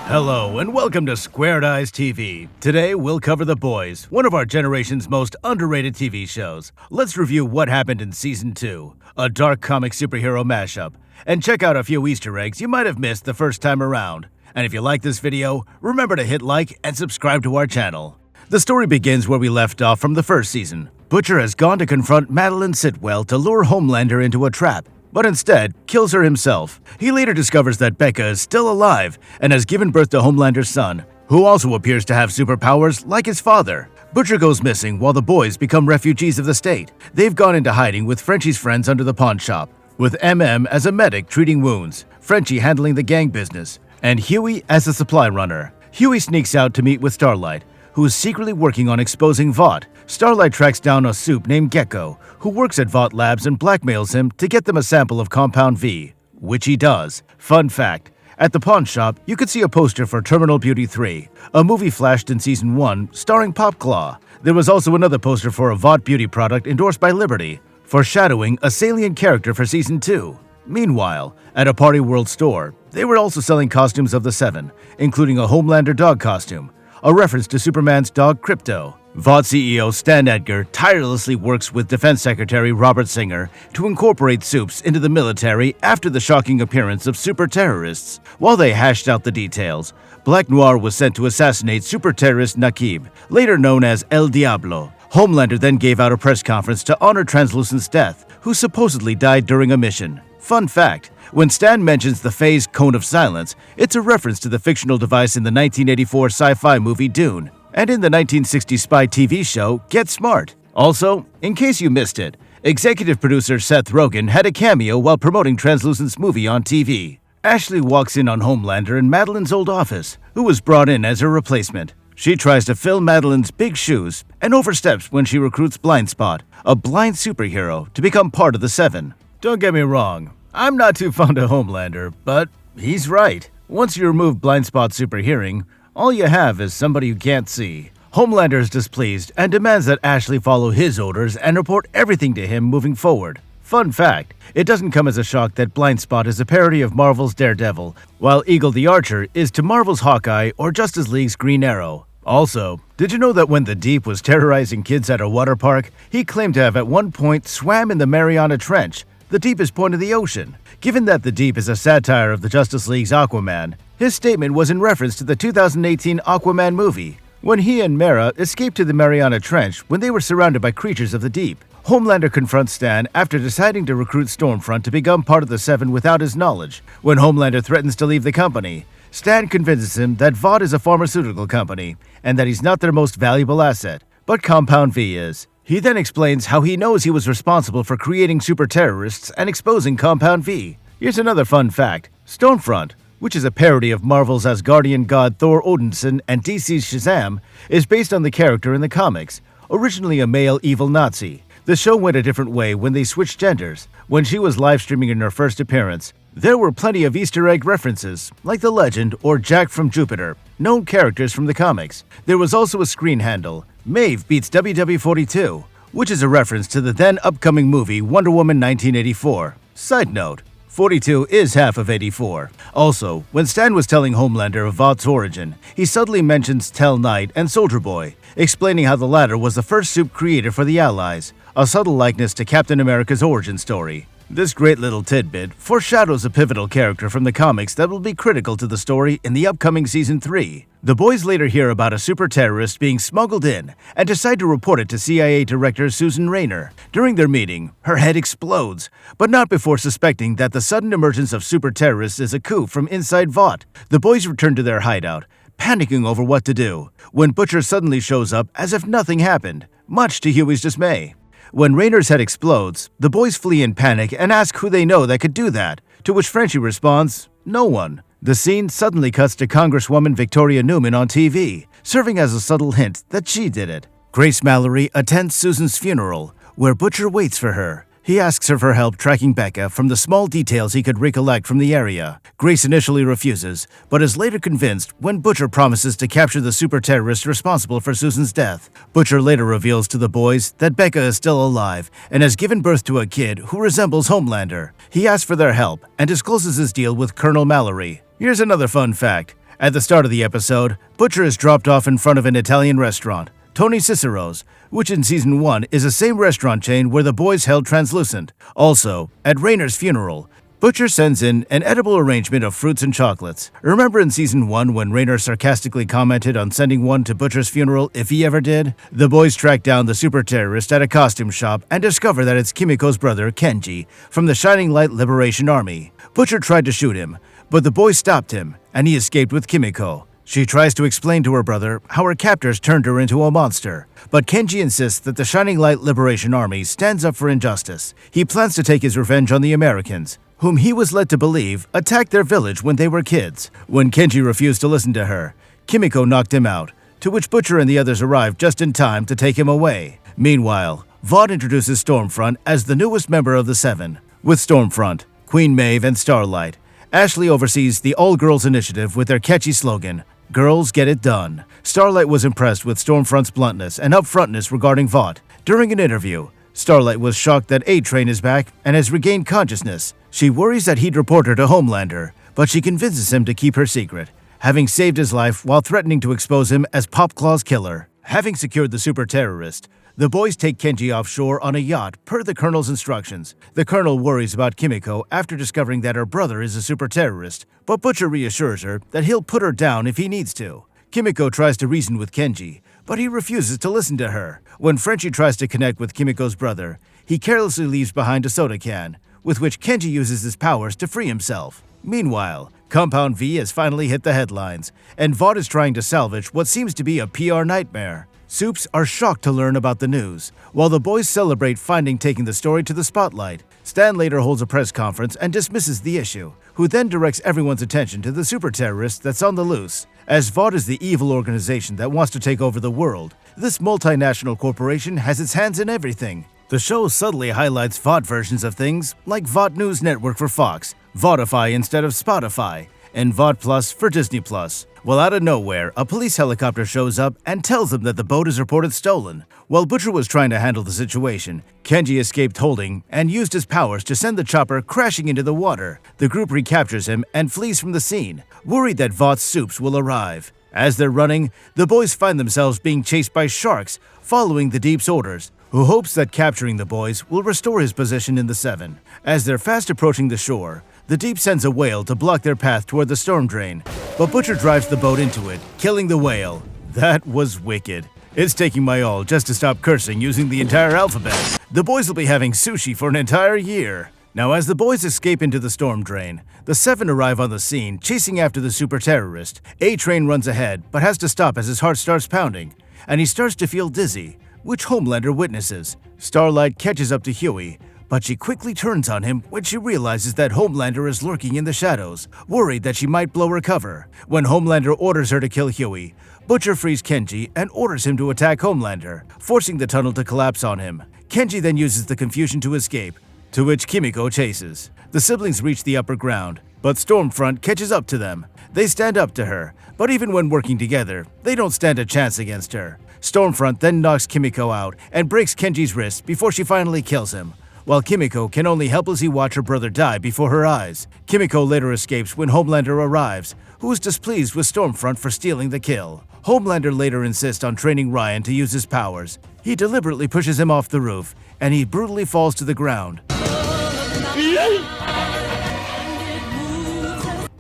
Hello and welcome to SquaredEyesT.V. Today we'll cover The Boys, one of our generation's most underrated TV shows. Let's review what happened in Season 2, a dark comic superhero mashup, and check out a few Easter eggs you might have missed the first time around. And if you like this video, remember to hit like and subscribe to our channel. The story begins where we left off from the first season. Butcher has gone to confront Madeline Sitwell to lure Homelander into a trap, but instead kills her himself. He later discovers that Becca is still alive and has given birth to Homelander's son, who also appears to have superpowers like his father. Butcher goes missing while the boys become refugees of the state. They've gone into hiding with Frenchie's friends under the pawn shop, with MM as a medic treating wounds, Frenchie handling the gang business, and Huey as a supply runner. Huey sneaks out to meet with Starlight, who is secretly working on exposing Vought. Starlight tracks down a soup named Gecko, who works at Vought Labs and blackmails him to get them a sample of Compound V, which he does. Fun fact, at the pawn shop, you could see a poster for Terminal Beauty 3, a movie flashed in Season 1 starring Popclaw. There was also another poster for a Vought beauty product endorsed by Liberty, foreshadowing a salient character for Season 2. Meanwhile, at a Party World store, they were also selling costumes of the Seven, including a Homelander dog costume, a reference to Superman's dog Krypto. Vought CEO Stan Edgar tirelessly works with Defense Secretary Robert Singer to incorporate soups into the military after the shocking appearance of super terrorists. While they hashed out the details, Black Noir was sent to assassinate super terrorist Nakib, later known as El Diablo. Homelander then gave out a press conference to honor Translucent's death, who supposedly died during a mission. Fun fact, when Stan mentions the phased cone of silence, it's a reference to the fictional device in the 1984 sci-fi movie Dune, and in the 1960 spy TV show Get Smart. Also, in case you missed it, executive producer Seth Rogen had a cameo while promoting Translucent's movie on TV. Ashley walks in on Homelander in Madeline's old office, who was brought in as her replacement. She tries to fill Madeline's big shoes and oversteps when she recruits Blindspot, a blind superhero, to become part of the Seven. Don't get me wrong, I'm not too fond of Homelander, but he's right. Once you remove Blindspot's super hearing, all you have is somebody who can't see. Homelander is displeased and demands that Ashley follow his orders and report everything to him moving forward. Fun fact, it doesn't come as a shock that Blindspot is a parody of Marvel's Daredevil, while Eagle the Archer is to Marvel's Hawkeye or Justice League's Green Arrow. Also, did you know that when the Deep was terrorizing kids at a water park, he claimed to have at one point swam in the Mariana Trench, the deepest point of the ocean? Given that the Deep is a satire of the Justice League's Aquaman, his statement was in reference to the 2018 Aquaman movie, when he and Mera escaped to the Mariana Trench when they were surrounded by creatures of the deep. Homelander confronts Stan after deciding to recruit Stormfront to become part of the Seven without his knowledge. When Homelander threatens to leave the company, Stan convinces him that Vought is a pharmaceutical company and that he's not their most valuable asset, but Compound V is. He then explains how he knows he was responsible for creating super terrorists and exposing Compound V. Here's another fun fact. Stormfront, which is a parody of Marvel's Asgardian god Thor Odinson and DC's Shazam, is based on the character in the comics, originally a male evil Nazi. The show went a different way when they switched genders. When she was live streaming in her first appearance, there were plenty of Easter egg references, like the Legend or Jack from Jupiter, known characters from the comics. There was also a screen handle, Maeve beats WW42, which is a reference to the then upcoming movie Wonder Woman 1984. Side note, 42 is half of 84. Also, when Stan was telling Homelander of Vought's origin, he subtly mentions Tell Knight and Soldier Boy, explaining how the latter was the first soup created for the Allies, a subtle likeness to Captain America's origin story. This great little tidbit foreshadows a pivotal character from the comics that will be critical to the story in the upcoming Season 3. The boys later hear about a super terrorist being smuggled in and decide to report it to CIA Director Susan Rayner. During their meeting, her head explodes, but not before suspecting that the sudden emergence of super terrorists is a coup from inside Vought. The boys return to their hideout, panicking over what to do, when Butcher suddenly shows up as if nothing happened, much to Huey's dismay. When Rayner's head explodes, the boys flee in panic and ask who they know that could do that, to which Frenchie responds, no one. The scene suddenly cuts to Congresswoman Victoria Newman on TV, serving as a subtle hint that she did it. Grace Mallory attends Susan's funeral, where Butcher waits for her. He asks her for help tracking Becca from the small details he could recollect from the area. Grace initially refuses, but is later convinced when Butcher promises to capture the super terrorist responsible for Susan's death. Butcher later reveals to the boys that Becca is still alive and has given birth to a kid who resembles Homelander. He asks for their help and discloses his deal with Colonel Mallory. Here's another fun fact. At the start of the episode, Butcher is dropped off in front of an Italian restaurant, Tony Cicero's, which in Season 1 is the same restaurant chain where the boys held Translucent. Also, at Raynor's funeral, Butcher sends in an edible arrangement of fruits and chocolates. Remember in Season 1 when Raynor sarcastically commented on sending one to Butcher's funeral if he ever did? The boys track down the super terrorist at a costume shop and discover that it's Kimiko's brother, Kenji, from the Shining Light Liberation Army. Butcher tried to shoot him, but the boys stopped him, and he escaped with Kimiko. She tries to explain to her brother how her captors turned her into a monster, but Kenji insists that the Shining Light Liberation Army stands up for injustice. He plans to take his revenge on the Americans, whom he was led to believe attacked their village when they were kids. When Kenji refused to listen to her, Kimiko knocked him out, to which Butcher and the others arrived just in time to take him away. Meanwhile, Vought introduces Stormfront as the newest member of the Seven. With Stormfront, Queen Maeve, and Starlight, Ashley oversees the All-Girls Initiative with their catchy slogan, "Girls Get It Done." Starlight was impressed with Stormfront's bluntness and upfrontness regarding Vought. During an interview, Starlight was shocked that A-Train is back and has regained consciousness. She worries that he'd report her to Homelander, but she convinces him to keep her secret, having saved his life while threatening to expose him as Popclaw's killer. Having secured the super terrorist, the boys take Kenji offshore on a yacht per the Colonel's instructions. The Colonel worries about Kimiko after discovering that her brother is a super terrorist, but Butcher reassures her that he'll put her down if he needs to. Kimiko tries to reason with Kenji, but he refuses to listen to her. When Frenchie tries to connect with Kimiko's brother, he carelessly leaves behind a soda can, with which Kenji uses his powers to free himself. Meanwhile, Compound V has finally hit the headlines, and Vought is trying to salvage what seems to be a PR nightmare. Supes are shocked to learn about the news, while the boys celebrate finding taking the story to the spotlight. Stan later holds a press conference and dismisses the issue, who then directs everyone's attention to the super terrorist that's on the loose. As Vought is the evil organization that wants to take over the world, this multinational corporation has its hands in everything. The show subtly highlights Vought versions of things like Vought News Network for Fox, Voughtify instead of Spotify, and Vought Plus for Disney Plus. Well, out of nowhere, a police helicopter shows up and tells them that the boat is reported stolen. While Butcher was trying to handle the situation, Kenji escaped holding and used his powers to send the chopper crashing into the water. The group recaptures him and flees from the scene, worried that Vought's supes will arrive. As they're running, the boys find themselves being chased by sharks, following the Deep's orders, who hopes that capturing the boys will restore his position in the Seven. As they're fast approaching the shore, the Deep sends a whale to block their path toward the storm drain, but Butcher drives the boat into it, killing the whale. That was wicked. It's taking my all just to stop cursing using the entire alphabet. The boys will be having sushi for an entire year. Now, as the boys escape into the storm drain, the Seven arrive on the scene, chasing after the super terrorist. A-Train runs ahead, but has to stop as his heart starts pounding, and he starts to feel dizzy, which Homelander witnesses. Starlight catches up to Huey, but she quickly turns on him when she realizes that Homelander is lurking in the shadows, worried that she might blow her cover. When Homelander orders her to kill Huey, Butcher frees Kenji and orders him to attack Homelander, forcing the tunnel to collapse on him. Kenji then uses the confusion to escape, to which Kimiko chases. The siblings reach the upper ground, but Stormfront catches up to them. They stand up to her, but even when working together, they don't stand a chance against her. Stormfront then knocks Kimiko out and breaks Kenji's wrist before she finally kills him, while Kimiko can only helplessly watch her brother die before her eyes. Kimiko later escapes when Homelander arrives, who is displeased with Stormfront for stealing the kill. Homelander later insists on training Ryan to use his powers. He deliberately pushes him off the roof, and he brutally falls to the ground.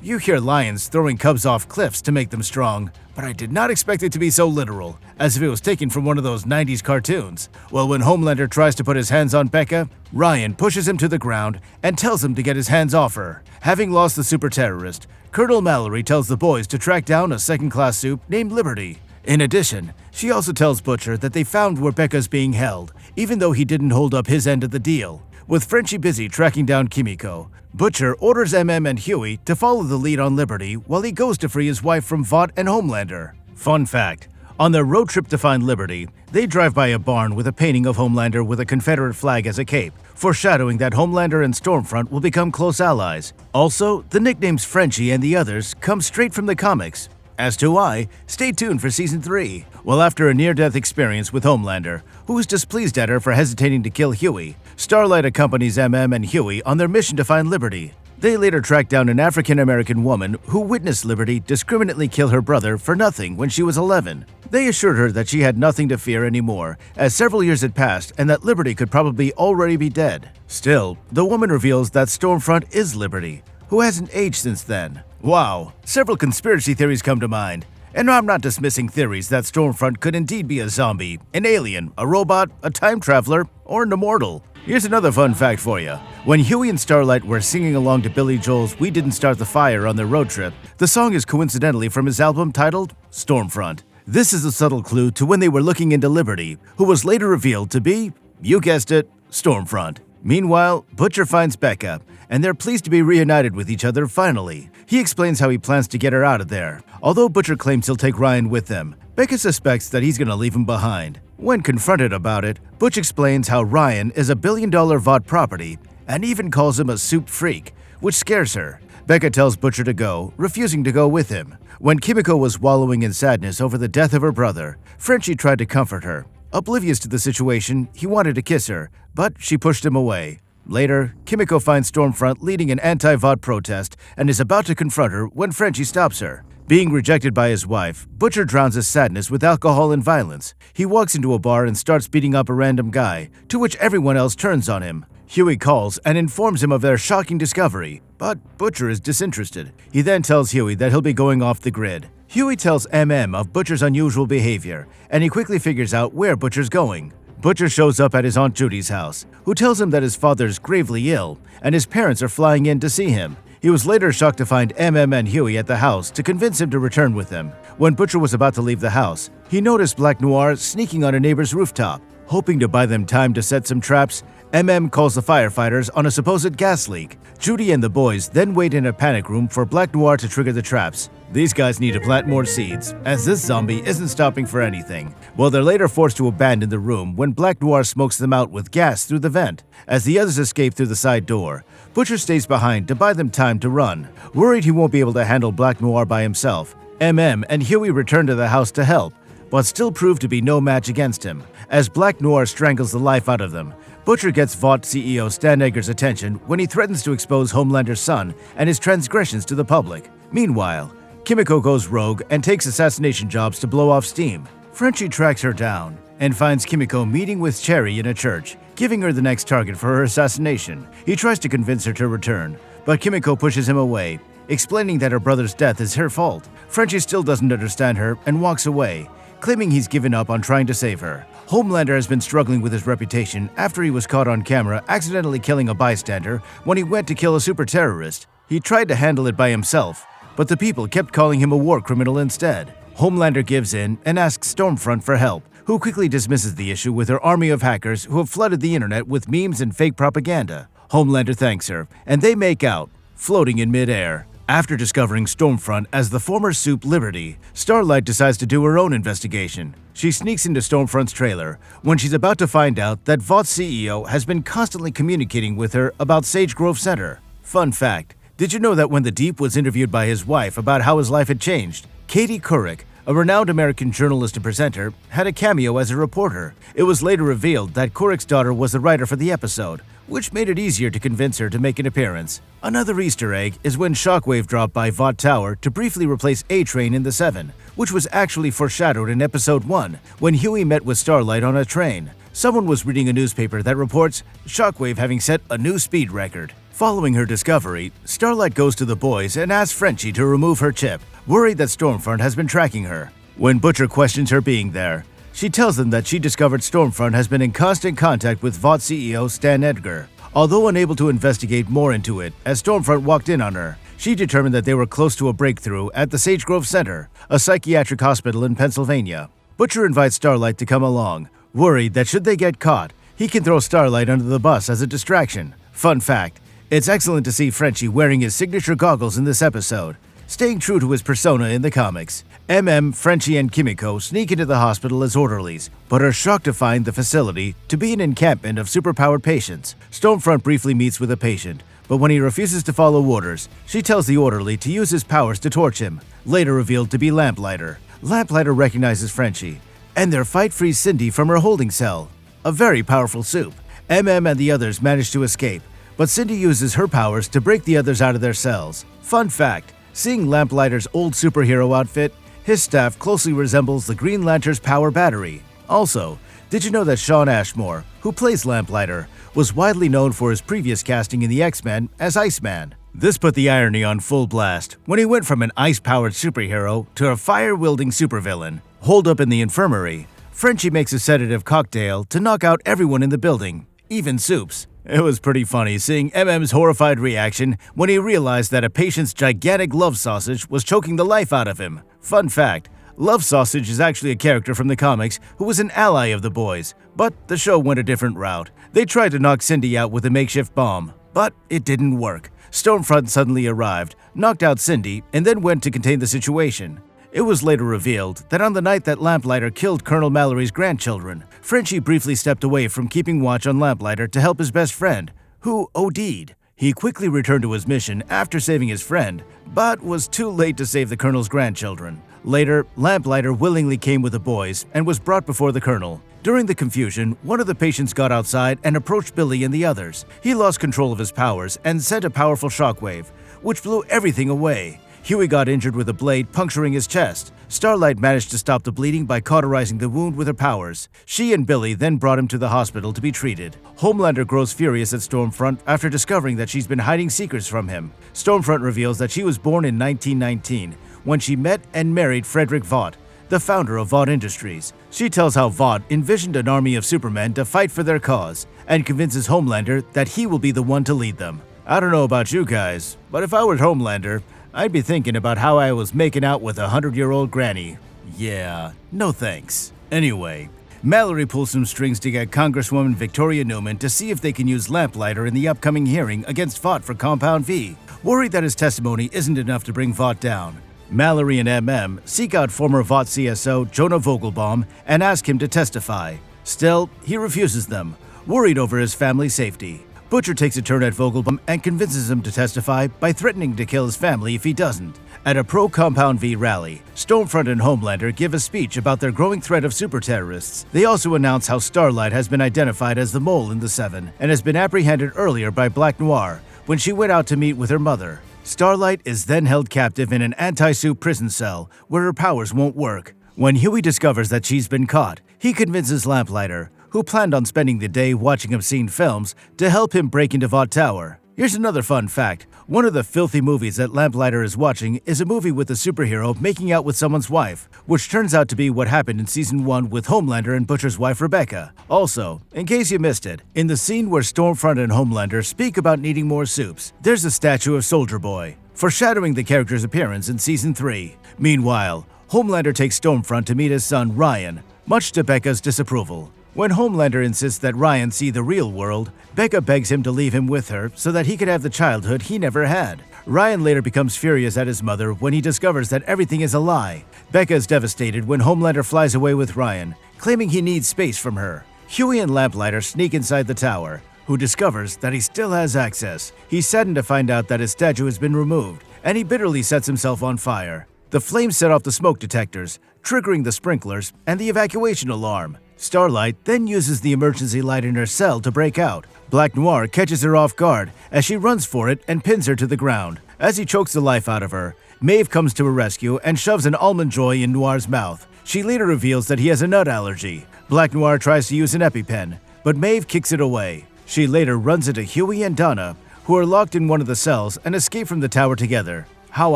You hear lions throwing cubs off cliffs to make them strong, but I did not expect it to be so literal, as if it was taken from one of those 90s cartoons. Well, when Homelander tries to put his hands on Becca, Ryan pushes him to the ground and tells him to get his hands off her. Having lost the super terrorist, Colonel Mallory tells the boys to track down a second-class supe named Liberty. In addition, she also tells Butcher that they found where Becca's being held, even though he didn't hold up his end of the deal. With Frenchie busy tracking down Kimiko, Butcher orders MM and Huey to follow the lead on Liberty while he goes to free his wife from Vought and Homelander. Fun fact, on their road trip to find Liberty, they drive by a barn with a painting of Homelander with a Confederate flag as a cape, foreshadowing that Homelander and Stormfront will become close allies. Also, the nicknames Frenchie and the others come straight from the comics. As to why, stay tuned for Season 3. Well, after a near-death experience with Homelander, who is displeased at her for hesitating to kill Huey, Starlight accompanies MM and Huey on their mission to find Liberty. They later track down an African-American woman who witnessed Liberty discriminately kill her brother for nothing when she was 11. They assured her that she had nothing to fear anymore, as several years had passed and that Liberty could probably already be dead. Still, the woman reveals that Stormfront is Liberty, who hasn't aged since then. Wow, several conspiracy theories come to mind. And I'm not dismissing theories that Stormfront could indeed be a zombie, an alien, a robot, a time traveler, or an immortal. Here's another fun fact for you. When Huey and Starlight were singing along to Billy Joel's We Didn't Start the Fire on their road trip, the song is coincidentally from his album titled Stormfront. This is a subtle clue to when they were looking into Liberty, who was later revealed to be, you guessed it, Stormfront. Meanwhile, Butcher finds Becca, and they're pleased to be reunited with each other finally. He explains how he plans to get her out of there. Although Butcher claims he'll take Ryan with them, Becca suspects that he's gonna leave him behind. When confronted about it, Butch explains how Ryan is a billion-dollar Vought property and even calls him a soup freak, which scares her. Becca tells Butcher to go, refusing to go with him. When Kimiko was wallowing in sadness over the death of her brother, Frenchie tried to comfort her. Oblivious to the situation, he wanted to kiss her, but she pushed him away. Later, Kimiko finds Stormfront leading an anti-Vought protest and is about to confront her when Frenchie stops her. Being rejected by his wife, Butcher drowns his sadness with alcohol and violence. He walks into a bar and starts beating up a random guy, to which everyone else turns on him. Huey calls and informs him of their shocking discovery, but Butcher is disinterested. He then tells Huey that he'll be going off the grid. Huey tells MM of Butcher's unusual behavior, and he quickly figures out where Butcher's going. Butcher shows up at his Aunt Judy's house, who tells him that his father's gravely ill, and his parents are flying in to see him. He was later shocked to find MM and Huey at the house to convince him to return with them. When Butcher was about to leave the house, he noticed Black Noir sneaking on a neighbor's rooftop. Hoping to buy them time to set some traps, MM calls the firefighters on a supposed gas leak. Judy and the boys then wait in a panic room for Black Noir to trigger the traps. These guys need to plant more seeds, as this zombie isn't stopping for anything. Well, they're later forced to abandon the room when Black Noir smokes them out with gas through the vent. As the others escape through the side door, Butcher stays behind to buy them time to run. Worried he won't be able to handle Black Noir by himself, MM and Huey return to the house to help, but still prove to be no match against him. As Black Noir strangles the life out of them, Butcher gets Vought CEO Stan Edgar's attention when he threatens to expose Homelander's son and his transgressions to the public. Meanwhile, Kimiko goes rogue and takes assassination jobs to blow off steam. Frenchie tracks her down and finds Kimiko meeting with Cherry in a church, giving her the next target for her assassination. He tries to convince her to return, but Kimiko pushes him away, explaining that her brother's death is her fault. Frenchie still doesn't understand her and walks away, claiming he's given up on trying to save her. Homelander has been struggling with his reputation after he was caught on camera accidentally killing a bystander when he went to kill a super terrorist. He tried to handle it by himself, but the people kept calling him a war criminal instead. Homelander gives in and asks Stormfront for help, who quickly dismisses the issue with her army of hackers who have flooded the internet with memes and fake propaganda. Homelander thanks her, and they make out, floating in midair. After discovering Stormfront as the former Soup Liberty, Starlight decides to do her own investigation. She sneaks into Stormfront's trailer when she's about to find out that Vaught's CEO has been constantly communicating with her about Sage Grove Center. Fun fact, did you know that when the Deep was interviewed by his wife about how his life had changed, Katie Couric, a renowned American journalist and presenter, had a cameo as a reporter? It was later revealed that Couric's daughter was the writer for the episode, which made it easier to convince her to make an appearance. Another Easter egg is when Shockwave dropped by Vought Tower to briefly replace A-Train in the 7, which was actually foreshadowed in Episode 1 when Huey met with Starlight on a train. Someone was reading a newspaper that reports Shockwave having set a new speed record. Following her discovery, Starlight goes to the boys and asks Frenchie to remove her chip, worried that Stormfront has been tracking her. When Butcher questions her being there, she tells them that she discovered Stormfront has been in constant contact with Vought CEO Stan Edgar. Although unable to investigate more into it, as Stormfront walked in on her, she determined that they were close to a breakthrough at the Sage Grove Center, a psychiatric hospital in Pennsylvania. Butcher invites Starlight to come along, worried that should they get caught, he can throw Starlight under the bus as a distraction. Fun fact, it's excellent to see Frenchie wearing his signature goggles in this episode, staying true to his persona in the comics. Frenchie, and Kimiko sneak into the hospital as orderlies, but are shocked to find the facility to be an encampment of superpowered patients. Stormfront briefly meets with a patient, but when he refuses to follow orders, she tells the orderly to use his powers to torch him, later revealed to be Lamplighter. Lamplighter recognizes Frenchie, and their fight frees Cindy from her holding cell. A very powerful soup. And the others manage to escape, but Cindy uses her powers to break the others out of their cells. Fun fact, seeing Lamplighter's old superhero outfit, his staff closely resembles the Green Lantern's power battery. Also, did you know that Shawn Ashmore, who plays Lamplighter, was widely known for his previous casting in the X-Men as Iceman? This put the irony on full blast when he went from an ice-powered superhero to a fire-wielding supervillain. Holed up in the infirmary, Frenchie makes a sedative cocktail to knock out everyone in the building, even Soups. It was pretty funny seeing MM's horrified reaction when he realized that a patient's gigantic love sausage was choking the life out of him. Fun fact, Love Sausage is actually a character from the comics who was an ally of the boys, but the show went a different route. They tried to knock Cindy out with a makeshift bomb, but it didn't work. Stormfront suddenly arrived, knocked out Cindy, and then went to contain the situation. It was later revealed that on the night that Lamplighter killed Colonel Mallory's grandchildren, Frenchie briefly stepped away from keeping watch on Lamplighter to help his best friend, who OD'd. He quickly returned to his mission after saving his friend, but was too late to save the Colonel's grandchildren. Later, Lamplighter willingly came with the boys and was brought before the Colonel. During the confusion, one of the patients got outside and approached Billy and the others. He lost control of his powers and sent a powerful shockwave, which blew everything away. Huey got injured with a blade puncturing his chest. Starlight managed to stop the bleeding by cauterizing the wound with her powers. She and Billy then brought him to the hospital to be treated. Homelander grows furious at Stormfront after discovering that she's been hiding secrets from him. Stormfront reveals that she was born in 1919, when she met and married Frederick Vought, the founder of Vought Industries. She tells how Vought envisioned an army of supermen to fight for their cause, and convinces Homelander that he will be the one to lead them. I don't know about you guys, but if I were Homelander, I'd be thinking about how I was making out with a 100-year-old granny. Yeah, no thanks. Anyway, Mallory pulls some strings to get Congresswoman Victoria Newman to see if they can use Lamplighter in the upcoming hearing against Vought for Compound V, worried that his testimony isn't enough to bring Vought down. Mallory and MM seek out former Vought CSO Jonah Vogelbaum and ask him to testify. Still, he refuses them, worried over his family's safety. Butcher takes a turn at Vogelbaum and convinces him to testify by threatening to kill his family if he doesn't. At a pro-Compound V rally, Stormfront and Homelander give a speech about their growing threat of super-terrorists. They also announce how Starlight has been identified as the mole in the Seven and has been apprehended earlier by Black Noir when she went out to meet with her mother. Starlight is then held captive in an anti-suit prison cell where her powers won't work. When Huey discovers that she's been caught, he convinces Lamplighter, who planned on spending the day watching obscene films, to help him break into Vought Tower. Here's another fun fact. One of the filthy movies that Lamplighter is watching is a movie with a superhero making out with someone's wife, which turns out to be what happened in Season 1 with Homelander and Butcher's wife Rebecca. Also, in case you missed it, in the scene where Stormfront and Homelander speak about needing more soups, there's a statue of Soldier Boy, foreshadowing the character's appearance in Season 3. Meanwhile, Homelander takes Stormfront to meet his son Ryan, much to Becca's disapproval. When Homelander insists that Ryan see the real world, Becca begs him to leave him with her so that he could have the childhood he never had. Ryan later becomes furious at his mother when he discovers that everything is a lie. Becca is devastated when Homelander flies away with Ryan, claiming he needs space from her. Huey and Lamplighter sneak inside the tower, who discovers that he still has access. He's saddened to find out that his statue has been removed, and he bitterly sets himself on fire. The flames set off the smoke detectors, triggering the sprinklers and the evacuation alarm. Starlight then uses the emergency light in her cell to break out. Black Noir catches her off guard as she runs for it and pins her to the ground. As he chokes the life out of her, Maeve comes to her rescue and shoves an almond joy in Noir's mouth. She later reveals that he has a nut allergy. Black Noir tries to use an EpiPen, but Maeve kicks it away. She later runs into Huey and Donna, who are locked in one of the cells and escape from the tower together. How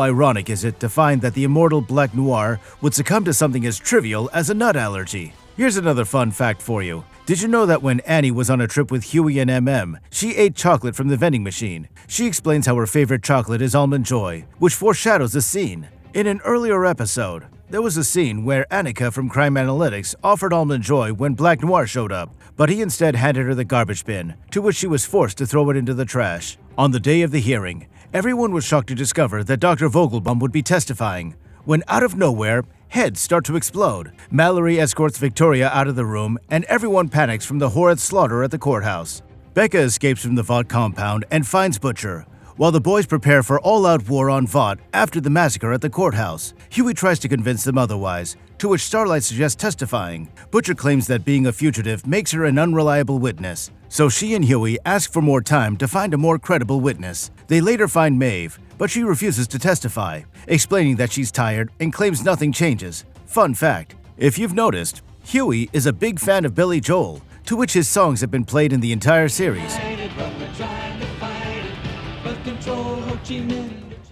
ironic is it to find that the immortal Black Noir would succumb to something as trivial as a nut allergy? Here's another fun fact for you. Did you know that when Annie was on a trip with Huey and MM, she ate chocolate from the vending machine? She explains how her favorite chocolate is Almond Joy, which foreshadows the scene. In an earlier episode, there was a scene where Annika from Crime Analytics offered Almond Joy when Black Noir showed up, but he instead handed her the garbage bin, to which she was forced to throw it into the trash. On the day of the hearing, everyone was shocked to discover that Dr. Vogelbaum would be testifying, when out of nowhere, heads start to explode. Mallory escorts Victoria out of the room, and everyone panics from the horrid slaughter at the courthouse. Becca escapes from the Vought compound and finds Butcher, while the boys prepare for all-out war on Vought after the massacre at the courthouse. Huey tries to convince them otherwise, to which Starlight suggests testifying. Butcher claims that being a fugitive makes her an unreliable witness, so she and Huey ask for more time to find a more credible witness. They later find Maeve, but she refuses to testify, explaining that she's tired and claims nothing changes. Fun fact, if you've noticed, Huey is a big fan of Billy Joel, to which his songs have been played in the entire series.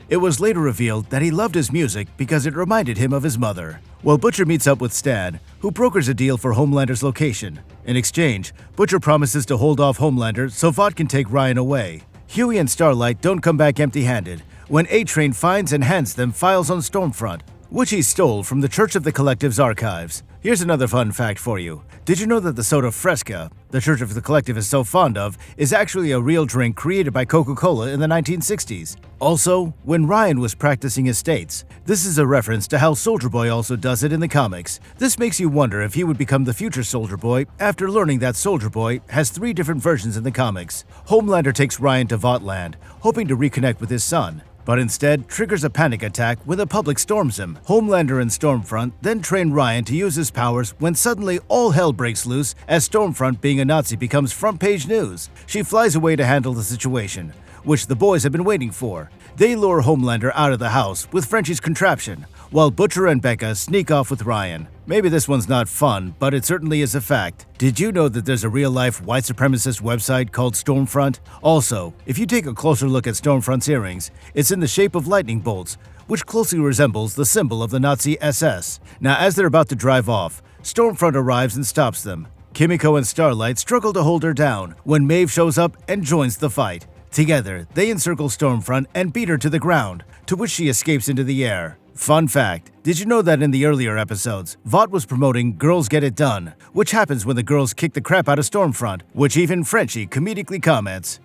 It was later revealed that he loved his music because it reminded him of his mother. Well, Butcher meets up with Stan, who brokers a deal for Homelander's location. In exchange, Butcher promises to hold off Homelander so Vought can take Ryan away. Huey and Starlight don't come back empty-handed when A-Train finds and hands them files on Stormfront, which he stole from the Church of the Collective's archives. Here's another fun fact for you. Did you know that the soda Fresca, the Church of the Collective is so fond of, is actually a real drink created by Coca-Cola in the 1960s? Also, when Ryan was practicing his states, this is a reference to how Soldier Boy also does it in the comics. This makes you wonder if he would become the future Soldier Boy after learning that Soldier Boy has 3 different versions in the comics. Homelander takes Ryan to Vaughtland, hoping to reconnect with his son, but instead triggers a panic attack when the public storms him. Homelander and Stormfront then train Ryan to use his powers when suddenly all hell breaks loose as Stormfront, being a Nazi, becomes front-page news. She flies away to handle the situation, which the boys have been waiting for. They lure Homelander out of the house with Frenchie's contraption, while Butcher and Becca sneak off with Ryan. Maybe this one's not fun, but it certainly is a fact. Did you know that there's a real-life white supremacist website called Stormfront? Also, if you take a closer look at Stormfront's earrings, it's in the shape of lightning bolts, which closely resembles the symbol of the Nazi SS. Now, as they're about to drive off, Stormfront arrives and stops them. Kimiko and Starlight struggle to hold her down when Maeve shows up and joins the fight. Together, they encircle Stormfront and beat her to the ground, to which she escapes into the air. Fun fact, did you know that in the earlier episodes, Vought was promoting Girls Get It Done, which happens when the girls kick the crap out of Stormfront, which even Frenchie comedically comments.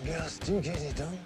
Girls do get it done.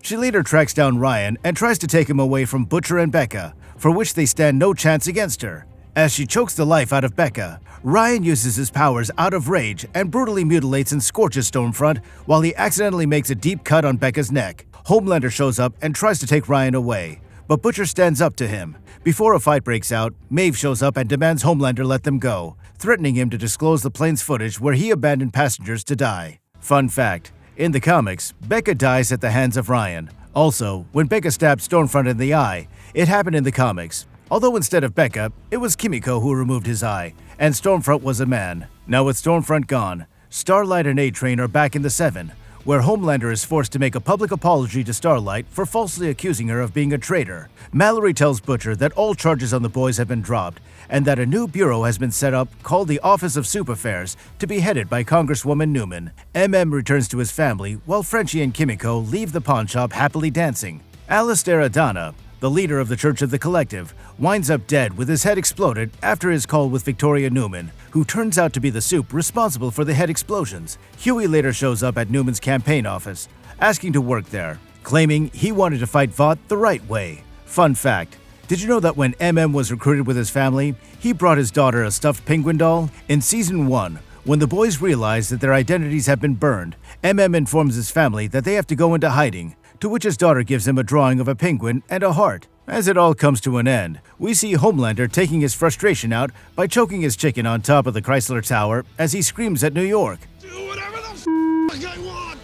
She later tracks down Ryan and tries to take him away from Butcher and Becca, for which they stand no chance against her. As she chokes the life out of Becca, Ryan uses his powers out of rage and brutally mutilates and scorches Stormfront while he accidentally makes a deep cut on Becca's neck. Homelander shows up and tries to take Ryan away, but Butcher stands up to him. Before a fight breaks out, Maeve shows up and demands Homelander let them go, threatening him to disclose the plane's footage where he abandoned passengers to die. Fun fact, in the comics, Becca dies at the hands of Ryan. Also, when Becca stabbed Stormfront in the eye, it happened in the comics. Although instead of Becca, it was Kimiko who removed his eye, and Stormfront was a man. Now with Stormfront gone, Starlight and A-Train are back in the 7, where Homelander is forced to make a public apology to Starlight for falsely accusing her of being a traitor. Mallory tells Butcher that all charges on the boys have been dropped, and that a new bureau has been set up called the Office of Soup Affairs to be headed by Congresswoman Newman. returns to his family, while Frenchie and Kimiko leave the pawn shop happily dancing. Alistair Adana, the leader of the Church of the Collective, winds up dead with his head exploded after his call with Victoria Newman, who turns out to be the soup responsible for the head explosions. Huey later shows up at Newman's campaign office, asking to work there, claiming he wanted to fight Vought the right way. Fun fact, did you know that when was recruited with his family, he brought his daughter a stuffed penguin doll? In Season 1, when the boys realize that their identities have been burned, informs his family that they have to go into hiding, to which his daughter gives him a drawing of a penguin and a heart. As it all comes to an end, we see Homelander taking his frustration out by choking his chicken on top of the Chrysler Tower as he screams at New York. Do whatever the f*** I want.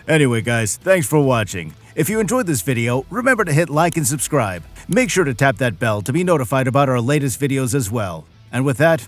Anyway guys, thanks for watching. If you enjoyed this video, remember to hit like and subscribe. Make sure to tap that bell to be notified about our latest videos as well. And with that,